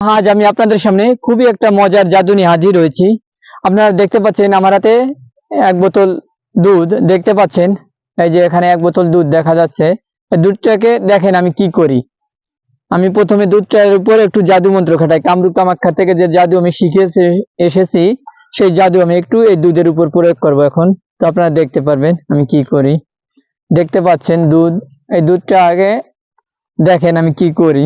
আজ আমি আপনাদের সামনে খুবই একটা মজার জাদু নিয়ে হাজির হয়েছি। আপনারা দেখতে পাচ্ছেন আমার হাতে এক বোতল দুধ দেখতে পাচ্ছেন। এই যে এখানে এক বোতল দুধ দেখা যাচ্ছে। এই দুধটাকে দেখেন আমি কি করি। আমি প্রথমে দুধটার উপর একটু জাদু মন্ত্র খাটাই। কামরূপ কামাখ্যা থেকে যে জাদু আমি শিখে এসেছি, সেই জাদু আমি একটু এই দুধের উপর প্রয়োগ করব এখন। তো আপনারা দেখতে পারবেন আমি কি করি। দেখতে পাচ্ছেন দুধ, এই দুধটা আগে দেখেন আমি কি করি।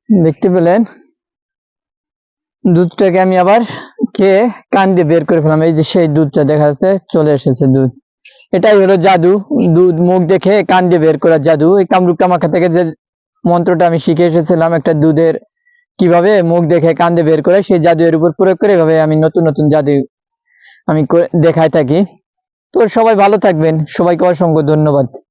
দেখতে পেলেন দুধটাকে আমি আবার খেয়ে কান দিয়ে বের করে ফেলাম। এই যে সেই দুধটা দেখা যাচ্ছে চলে এসেছে দুধ। এটাই হলো জাদু, দুধ মুখ দেখে কান দিয়ে বের করার জাদু। এই কামরূপ কামাখ্যা থেকে যে মন্ত্রটা আমি শিখে এসেছিলাম, একটা দুধের কিভাবে মুখ দেখে কান দিয়ে বের করে, সেই জাদু এর উপর প্রয়োগ করে এভাবে আমি নতুন নতুন জাদু আমি দেখাই থাকি। তো সবাই ভালো থাকবেন, সবাইকে অসংখ্য ধন্যবাদ।